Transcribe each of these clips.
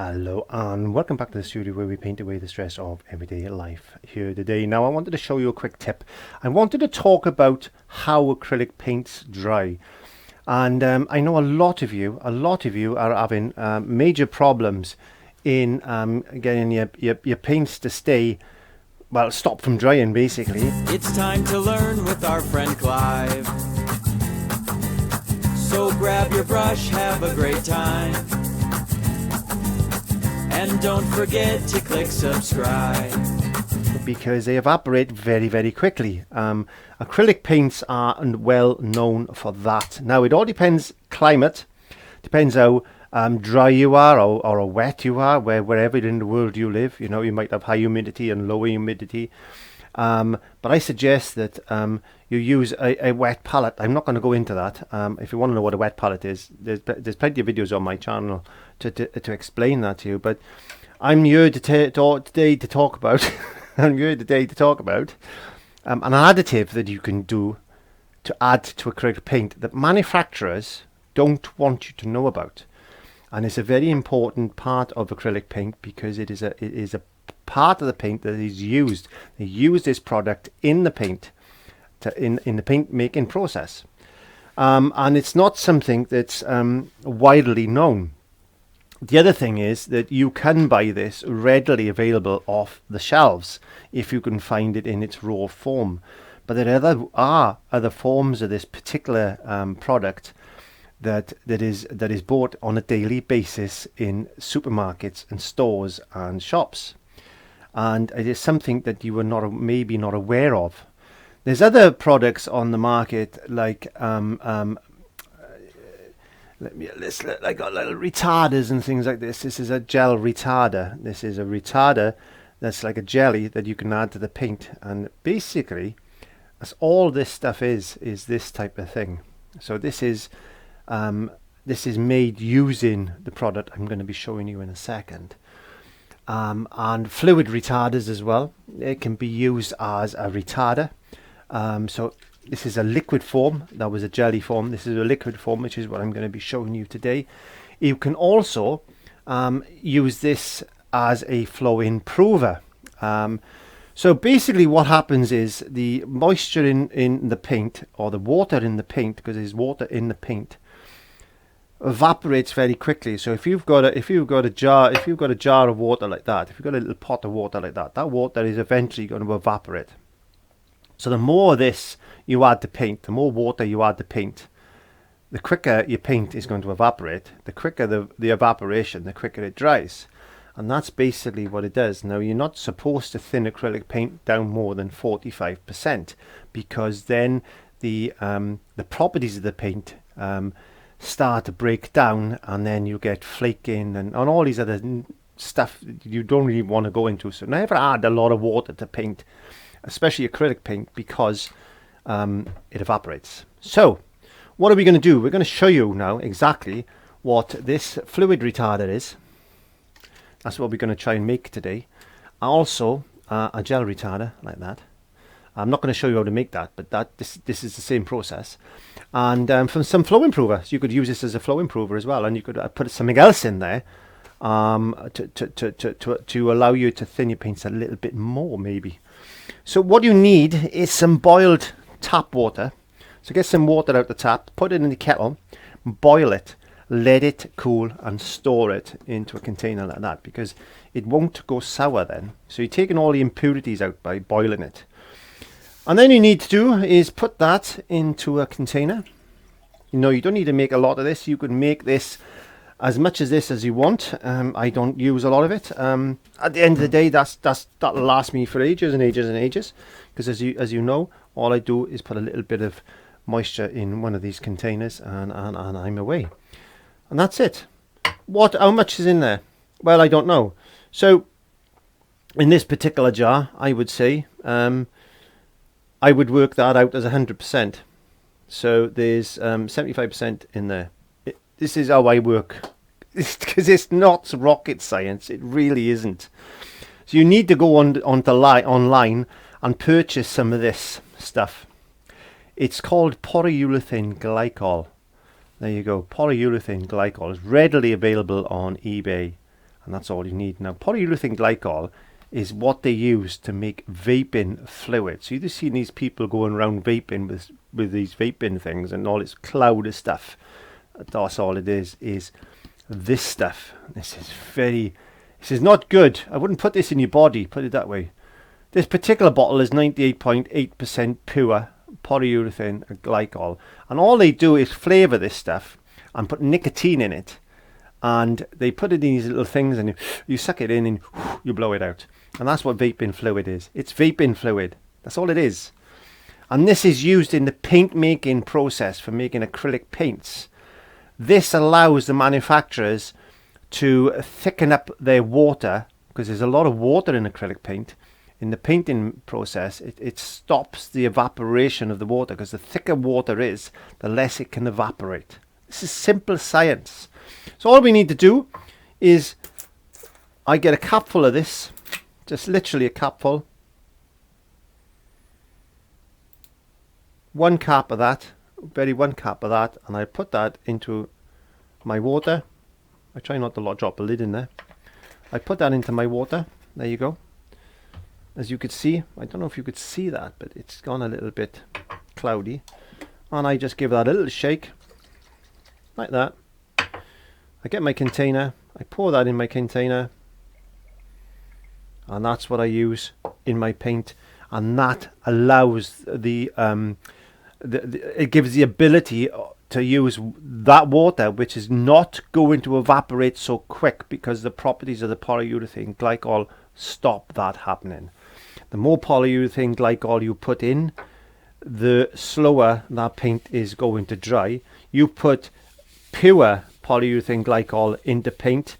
Hello and welcome back to the studio where we paint away the stress of everyday life here today. Now I wanted to show you a quick tip. I wanted to talk about how acrylic paints dry. And I know a lot of you are having major problems in getting your paints to stay, well, stop from drying basically. It's time to learn with our friend Clive. So grab your brush, have a great time. And don't forget to click subscribe. Because they evaporate very, very quickly. Acrylic paints are well known for that. Now it all depends climate, depends how dry you are or how wet you are, wherever in the world you live. You know, you might have high humidity and lower humidity. But I suggest that you use a wet palette. I'm not going to go into that. If you want to know what a wet palette is, there's plenty of videos on my channel to explain that to you. But I'm here today to talk about I'm here today to talk about an additive that you can do to add to acrylic paint that manufacturers don't want you to know about. And it's a very important part of acrylic paint because it is a part of the paint that is used. They use this product in the paint, in the paint making process, and it's not something that's widely known. The other thing is that you can buy this readily available off the shelves if you can find it in its raw form. But there are other forms of this particular product that is bought on a daily basis in supermarkets and stores and shops. And it is something that you were maybe not aware of. There's other products on the market like I got little retarders and things like this. This is a gel retarder. This is a retarder that's like a jelly that you can add to the paint, and basically that's all this stuff is this type of thing. So this is made using the product I'm going to be showing you in a second. And fluid retarders as well. It can be used as a retarder. So this is a liquid form. That was a jelly form. This is a liquid form, which is what I'm going to be showing you today. You can also use this as a flow improver. So basically what happens is the moisture in the paint, or the water in the paint, because there's water in the paint, evaporates very quickly. So if you've got a jar of water like that, if you've got a little pot of water like that, that water is eventually going to evaporate. So the more of this you add to paint, the more water you add to paint, the quicker your paint is going to evaporate. The quicker the evaporation, the quicker it dries. And that's basically what it does. Now, you're not supposed to thin acrylic paint down more than 45%, because then the properties of the paint start to break down, and then you get flaking and all these other stuff you don't really want to go into. So never add a lot of water to paint, especially acrylic paint, because it evaporates. So what are we going to do? We're going to show you now exactly what this fluid retarder is. That's what we're going to try and make today. Also a gel retarder like that. I'm not going to show you how to make that, but this is the same process. And from some flow improver, so you could use this as a flow improver as well, and you could put something else in there to allow you to thin your paints a little bit more, maybe. So what you need is some boiled tap water. So get some water out the tap, put it in the kettle, boil it, let it cool, and store it into a container like that, because it won't go sour then. So you're taking all the impurities out by boiling it. And then you need to do is put that into a container. You know, you don't need to make a lot of this. You can make this as much as this as you want. I don't use a lot of it. At the end of the day, that'll last me for ages and ages and ages, because as you know, all I do is put a little bit of moisture in one of these containers, and I'm away. And that's it. How much is in there? Well, I don't know. So in this particular jar, I would say I would work that out as 100%. So there's 75% in there. This is how I work, because it's not rocket science. It really isn't. So you need to go online and purchase some of this stuff. It's called Polyurethane Glycol. There you go. Polyurethane Glycol is readily available on eBay and that's all you need. Now, polyurethane glycol is what they use to make vaping fluid. So you just see these people going around vaping with these vaping things and all this cloud of stuff. That's all it is this stuff. This is not good. I wouldn't put this in your body, put it that way. This particular bottle is 98.8% pure polyurethane glycol, and all they do is flavour this stuff and put nicotine in it, and they put it in these little things, and you suck it in and you blow it out, and that's what vaping fluid is. It's vaping fluid. That's all it is. And this is used in the paint making process for making acrylic paints. This allows the manufacturers to thicken up their water, because there's a lot of water in acrylic paint. In the painting process, it stops the evaporation of the water, because the thicker water is, the less it can evaporate. This is simple science. So all we need to do is, I get a capful of this, just literally a capful. One cap of that, one cap of that, and I put that into my water. I try not to drop the lid in there. I put that into my water. There you go. As you could see, I don't know if you could see that, but it's gone a little bit cloudy. And I just give that a little shake, like that. I get my container, I pour that in my container, and that's what I use in my paint. And that allows it gives the ability to use that water, which is not going to evaporate so quick, because the properties of the polyurethane glycol stop that happening. The more polyurethane glycol you put in, the slower that paint is going to dry. You put pure polyurethane glycol into paint,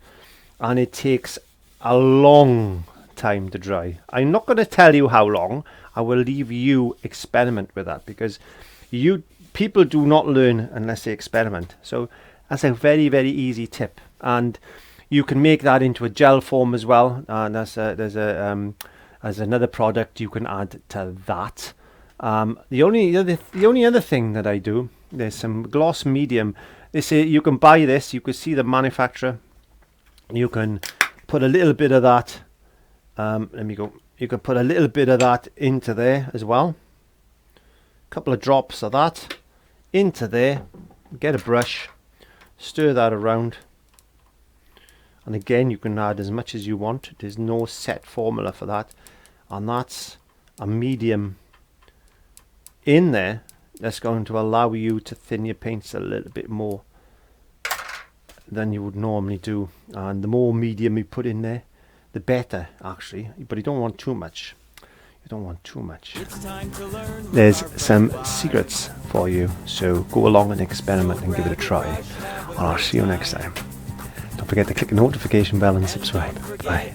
and it takes a long time to dry. I'm not going to tell you how long. I will leave you experiment with that, because people do not learn unless they experiment. So that's a very, very easy tip, and you can make that into a gel form as well. And there's another product you can add to that. The only other thing that I do, there's some gloss medium. You can buy this. You can see the manufacturer. You can put a little bit of that. You can put a little bit of that into there as well. A couple of drops of that into there. Get a brush, stir that around, and again you can add as much as you want. There's no set formula for that, and that's a medium in there that's going to allow you to thin your paints a little bit more than you would normally do. And the more medium you put in there, the better, actually, but you don't want too much. There's some secrets for you, so go along and experiment and give it a try, and I'll see you next time. Don't forget to click the notification bell and subscribe. Bye.